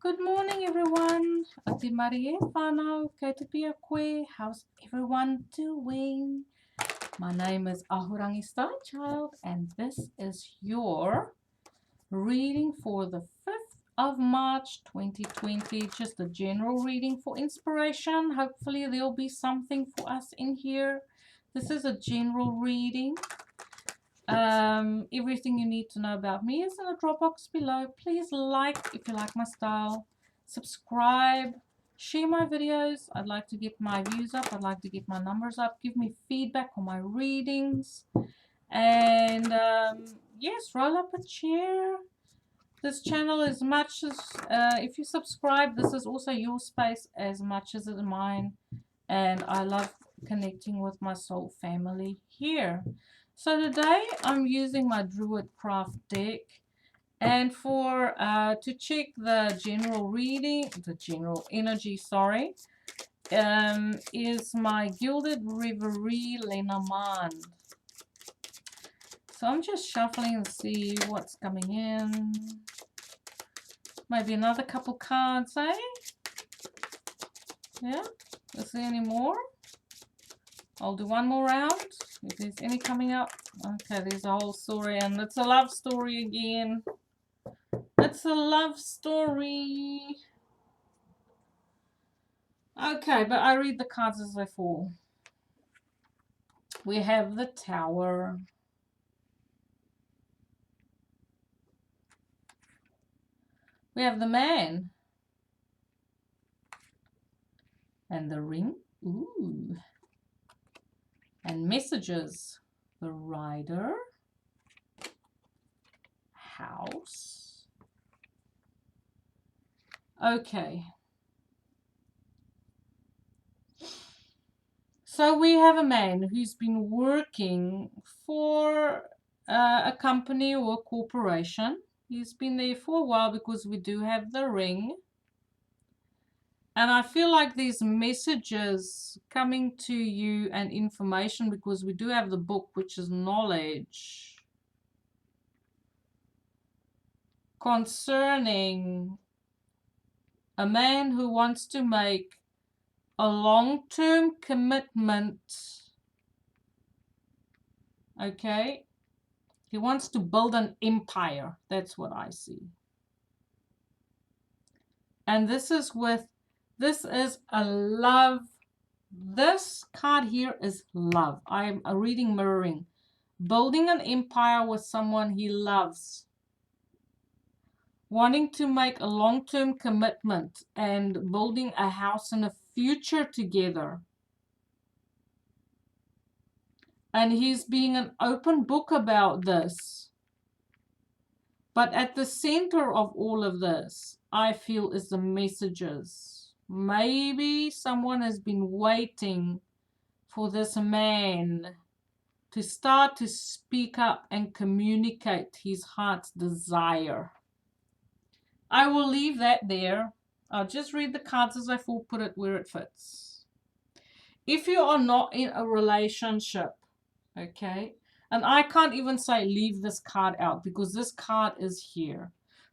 Good morning, everyone. Ati Marie whānau, kei te pia koe. How's everyone doing? My name is Ahorangi Starchild, and this is your reading for the 5th of March 2020. Just a general reading for inspiration. Hopefully there'll be something for us in here. This is a general reading. Everything you need to know about me is in the drop box below. Please like if you like my style, subscribe, share my videos. I'd like to get my views up, I'd like to get my numbers up. Give me feedback on my readings, and yes, roll up a chair. This channel, as much as if you subscribe, this is also your space as much as it's mine, and I love connecting with my soul family here. So today I'm using my Druid Craft deck, and for to check the general reading, the general energy, sorry, is my Gilded Reverie Lenormand. So I'm just shuffling to see what's coming in. Maybe another couple cards, eh? Yeah, is there any more? I'll do one more round if there's any coming up. Okay, there's a whole story, and it's a love story again. It's a love story. Okay, but I read the cards as they fall. We have the Tower. We have the Man. And the Ring. Ooh. And Messages. The Rider. House. Okay. So we have a man who's been working for a company or a corporation. He's been there for a while because we do have the Ring. And I feel like these messages coming to you and information, because we do have the book, which is knowledge, concerning a man who wants to make a long-term commitment. Okay? He wants to build an empire. That's what I see. And this is a love. This card here is love. I'm reading mirroring. Building an empire with someone he loves. Wanting to make a long-term commitment and building a house and a future together. And he's being an open book about this. But at the center of all of this, I feel, is the messages. Maybe someone has been waiting for this man to start to speak up and communicate his heart's desire. I will leave that there. I'll just read the cards as I fall, put it where it fits. If you are not in a relationship, okay, and I can't even say leave this card out because this card is here.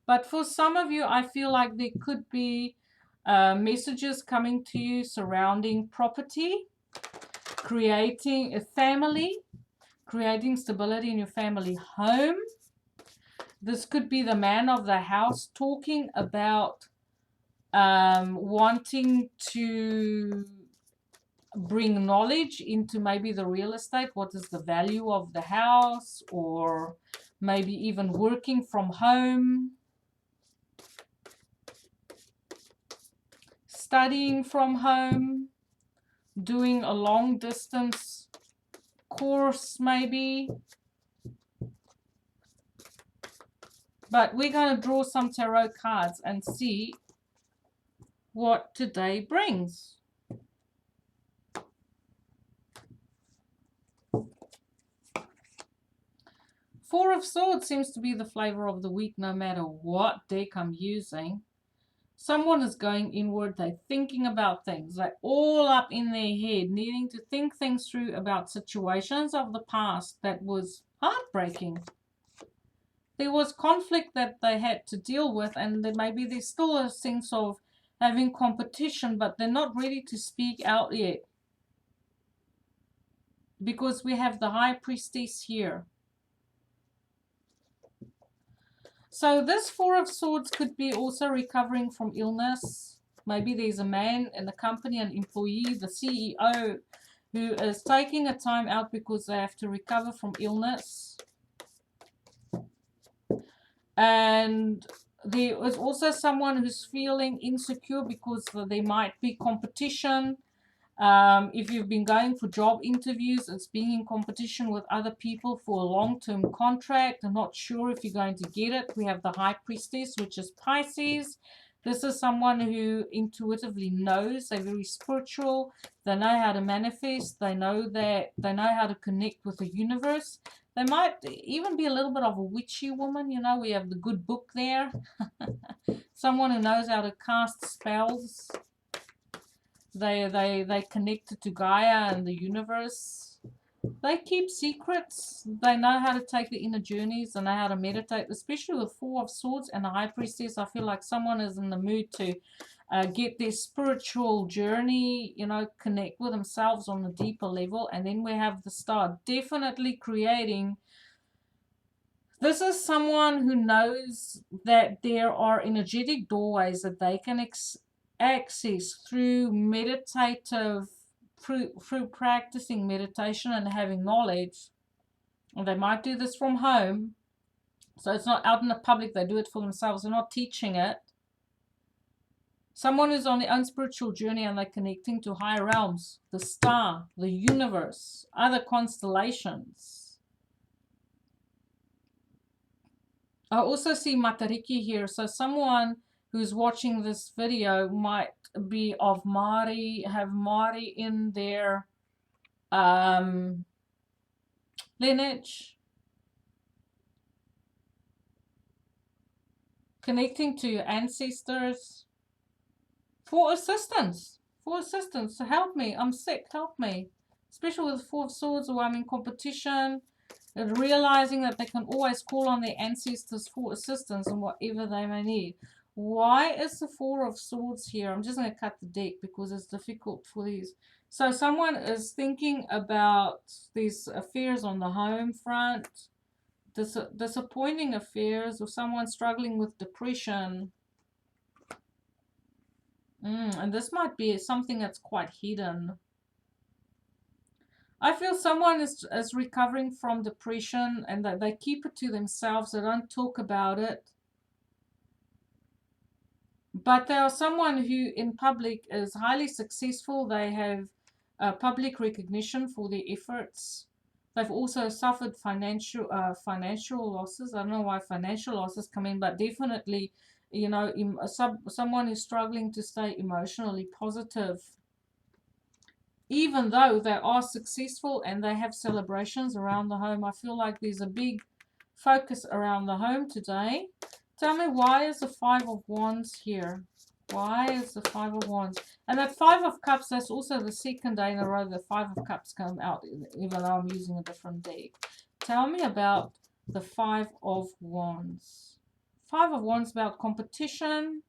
But for some of you, I feel like there could be messages coming to you surrounding property, creating a family, creating stability in your family home. This could be the man of the house talking about wanting to bring knowledge into maybe the real estate. What is the value of the house? Or maybe even working from home, studying from home, doing a long distance course maybe. But we're going to draw some tarot cards and see what today brings. Four of Swords seems to be the flavor of the week no matter what deck I'm using. Someone is going inward. They're thinking about things. They're all up in their head, needing to think things through about situations of the past that was heartbreaking. there was conflict that they had to deal with, and then maybe there's still a sense of having competition, but they're not ready to speak out yet. Because we have the High Priestess here. So this Four of Swords could be also recovering from illness. Maybe there's a man in the company, an employee, the CEO, who is taking a time out because they have to recover from illness. And there is also someone who's feeling insecure because there might be competition. If you've been going for job interviews, it's being in competition with other people for a long-term contract. I'm not sure if you're going to get it. We have the High Priestess, which is Pisces. This is someone who intuitively knows. They're very spiritual. They know how to manifest. They know how to connect with the universe. They might even be a little bit of a witchy woman. You know, we have the good book there. Someone who knows how to cast spells. They connected to Gaia and the universe. They keep secrets. They know how to take the inner journeys. They know how to meditate, especially with Four of Swords and the High Priestess. I feel like someone is in the mood to get their spiritual journey, you know, connect with themselves on a deeper level. And then we have the Star, definitely creating. This is someone who knows that there are energetic doorways that they can access through meditative, through practicing meditation and having knowledge. And they might do this from home. So it's not out in the public. They do it for themselves. They're not teaching it. Someone who's on their own spiritual journey and they're connecting to higher realms, the star, the universe, other constellations. I also see Matariki here. So someone who's watching this video might be of Māori, have Māori in their lineage. Connecting to your ancestors. For assistance. For assistance. So help me. I'm sick. Help me. Especially with Four of Swords, or I'm in competition. And realizing that they can always call on their ancestors for assistance and whatever they may need. Why is the Four of Swords here? I'm just going to cut the deck because it's difficult for these. So someone is thinking about these affairs on the home front, disappointing affairs, or someone struggling with depression. And this might be something that's quite hidden. I feel someone is recovering from depression and that they keep it to themselves. They don't talk about it. But they are someone who in public is highly successful. They have public recognition for their efforts. They've also suffered financial losses. I don't know why financial losses come in, but definitely, you know, someone who's struggling to stay emotionally positive. Even though they are successful and they have celebrations around the home, I feel like there's a big focus around the home today. Tell me, why is the Five of Wands here? Why is the Five of Wands? And that Five of Cups, that's also the second day in a row the Five of Cups come out, even though I'm using a different deck. Tell me about the Five of Wands. Five of Wands about competition.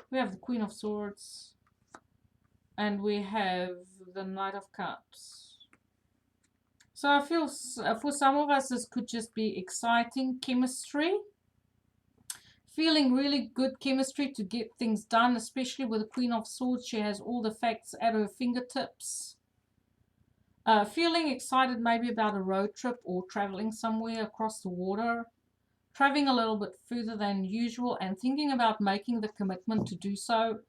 We have the Queen of Swords. And we have the Knight of Cups. So I feel for some of us this could just be exciting chemistry. Feeling really good chemistry to get things done, especially with the Queen of Swords. She has all the facts at her fingertips. Feeling excited maybe about a road trip or traveling somewhere across the water. Traveling a little bit further than usual and thinking about making the commitment to do so.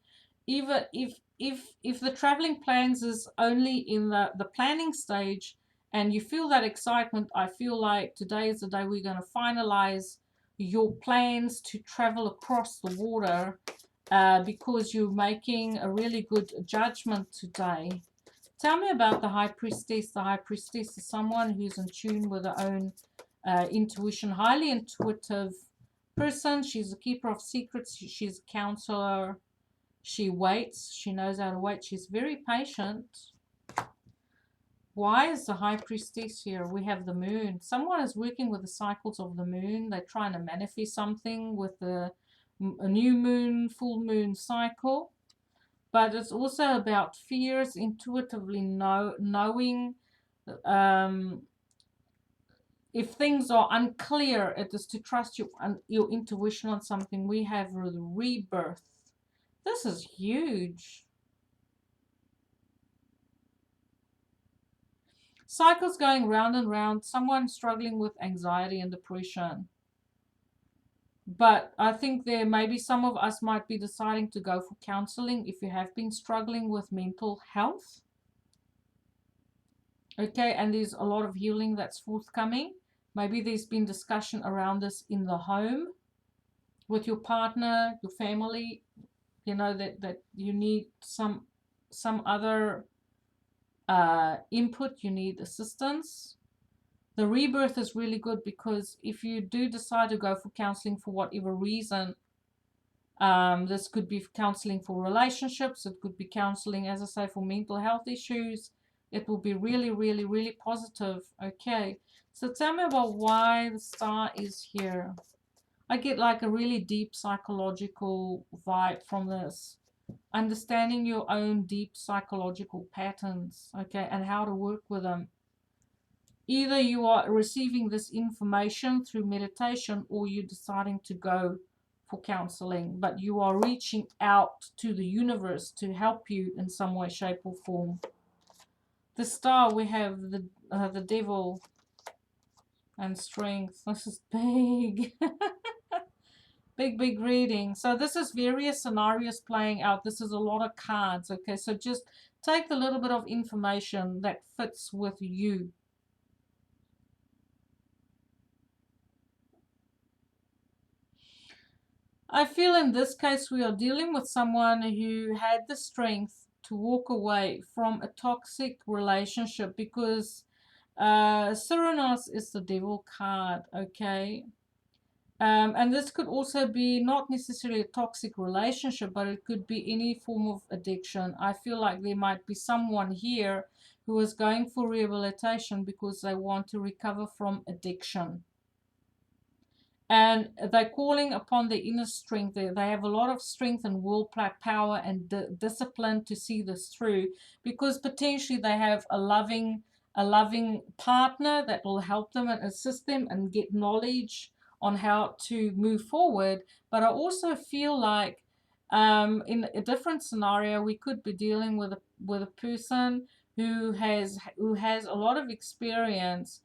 Even if the traveling plans is only in the planning stage and you feel that excitement, I feel like today is the day we're going to finalize your plans to travel across the water because you're making a really good judgment today. Tell me about the High Priestess. The High Priestess is someone who's in tune with her own intuition, highly intuitive person. She's a keeper of secrets. She's a counselor. She waits. She knows how to wait. She's very patient. Why is the High Priestess here? We have the moon. Someone is working with the cycles of the moon. They're trying to manifest something with a new moon, full moon cycle. But it's also about fears, intuitively knowing um, if things are unclear, it is to trust your intuition on something. We have rebirth. This is huge. Cycles going round and round. Someone struggling with anxiety and depression. But I think there maybe some of us might be deciding to go for counseling if you have been struggling with mental health. Okay, and there's a lot of healing that's forthcoming. Maybe there's been discussion around this in the home with your partner, your family, you know, that you need some other input, you need assistance. The rebirth is really good because if you do decide to go for counseling for whatever reason, this could be counseling for relationships, it could be counseling, as I say, for mental health issues. It will be really, really, really positive. Okay, so tell me about why the star is here. I get like a really deep psychological vibe from this. Understanding your own deep psychological patterns, okay, and how to work with them. Either you are receiving this information through meditation or you're deciding to go for counseling, but you are reaching out to the universe to help you in some way, shape, or form. The star, we have the devil and strength. This is big. Big reading. So this is various scenarios playing out. This is a lot of cards. Okay, so just take a little bit of information that fits with you. I feel in this case we are dealing with someone who had the strength to walk away from a toxic relationship because Cyranos is the devil card, okay? And this could also be not necessarily a toxic relationship, but it could be any form of addiction. I feel like there might be someone here who is going for rehabilitation because they want to recover from addiction. And they're calling upon their inner strength. They have a lot of strength and will power and discipline to see this through, because potentially they have a loving partner that will help them and assist them and get knowledge on how to move forward. But I also feel like in a different scenario, we could be dealing with a person who has a lot of experience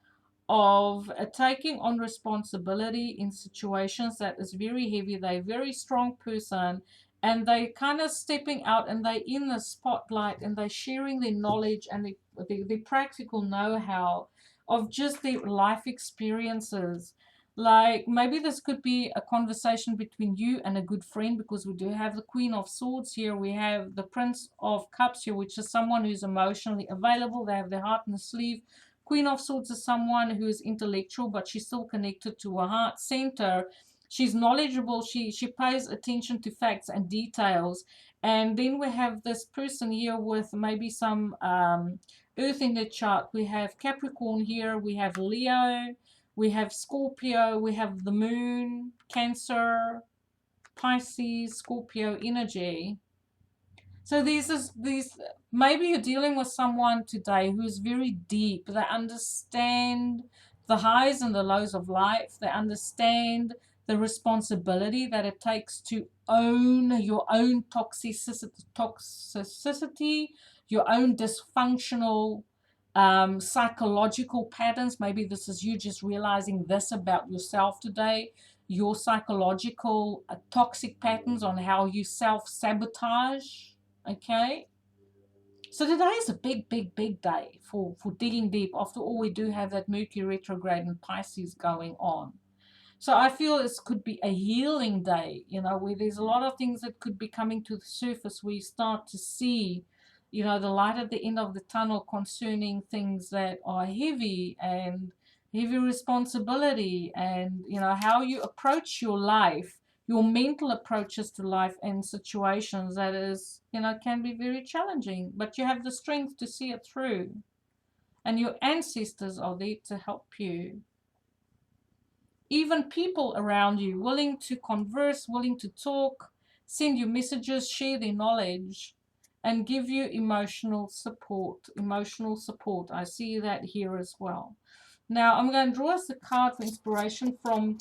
of taking on responsibility in situations that is very heavy. They're a very strong person and they kind of stepping out and they in the spotlight and they sharing their knowledge and the practical know-how of just their life experiences. Like maybe this could be a conversation between you and a good friend, because we do have the Queen of Swords here. We have the Prince of Cups here, which is someone who's emotionally available. They have their heart in the sleeve. Queen of Swords is someone who is intellectual, but she's still connected to her heart center. She's knowledgeable. She pays attention to facts and details. And then we have this person here with maybe some Earth in the chart. We have Capricorn here. We have Leo. We have Scorpio. We have the Moon, Cancer, Pisces, Scorpio energy. So these maybe you're dealing with someone today who's very deep. They understand the highs and the lows of life. They understand the responsibility that it takes to own your own toxicity, your own dysfunctional psychological patterns. Maybe this is you just realizing this about yourself today, your psychological toxic patterns on how you self-sabotage. Okay, so today is a big day for digging deep. After all, we do have that Mercury retrograde and Pisces going on. So I feel this could be a healing day, you know, where there's a lot of things that could be coming to the surface, where you start to see, you know, the light at the end of the tunnel concerning things that are heavy and heavy responsibility, and, you know, how you approach your life, your mental approaches to life and situations that is, you know, can be very challenging, but you have the strength to see it through. And your ancestors are there to help you. Even people around you willing to converse, willing to talk, send you messages, share their knowledge, and give you emotional support. Emotional support. I see that here as well. Now, I'm going to draw us a card for inspiration from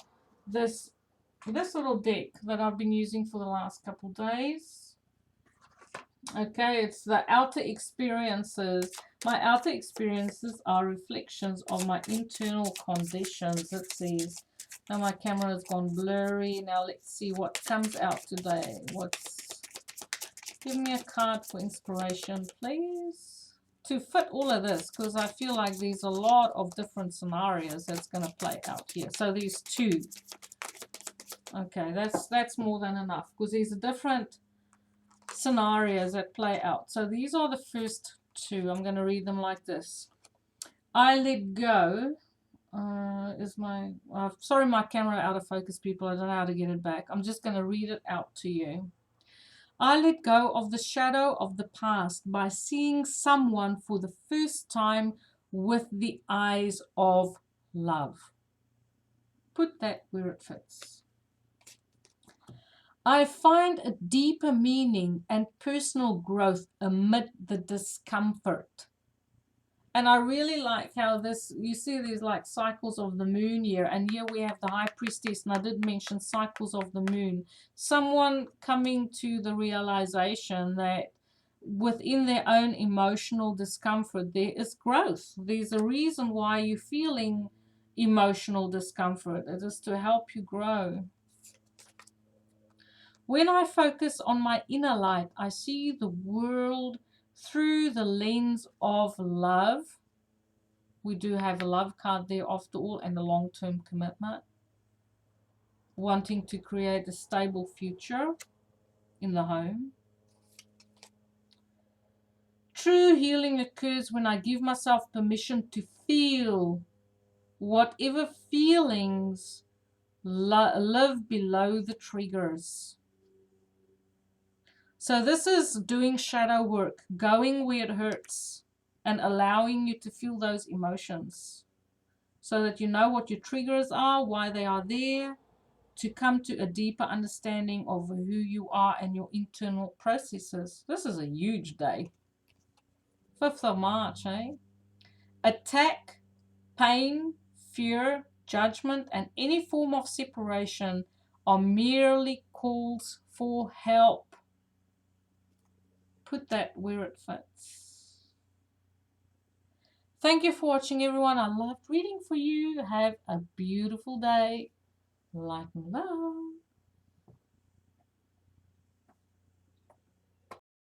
this little deck that I've been using for the last couple days. Okay, it's the outer experiences. My outer experiences are reflections of my internal conditions, it says. Now my camera has gone blurry. Now let's see what comes out today. Give me a card for inspiration, please. To fit all of this, because I feel like there's a lot of different scenarios that's going to play out here. So there's two. Okay, that's more than enough, because there's a different scenarios that play out. So these are the first two. I'm going to read them like this. I let go. Sorry, my camera out of focus, people. I don't know how to get it back. I'm just going to read it out to you. I let go of the shadow of the past by seeing someone for the first time with the eyes of love. Put that where it fits. I find a deeper meaning and personal growth amid the discomfort. And I really like how this, you see these like cycles of the moon here, and here we have the high priestess, and I did mention cycles of the moon. Someone coming to the realization that within their own emotional discomfort, there is growth. There's a reason why you're feeling emotional discomfort. It is to help you grow. When I focus on my inner light, I see the world through the lens of love. We do have a love card there after all, and a long-term commitment. Wanting to create a stable future in the home. True healing occurs when I give myself permission to feel whatever feelings live below the triggers. So this is doing shadow work, going where it hurts and allowing you to feel those emotions so that you know what your triggers are, why they are there, to come to a deeper understanding of who you are and your internal processes. This is a huge day. 5th of March, eh? Attack, pain, fear, judgment, and any form of separation are merely calls for help. Put that where it fits. Thank you for watching, everyone. I loved reading for you. Have a beautiful day. Light and love.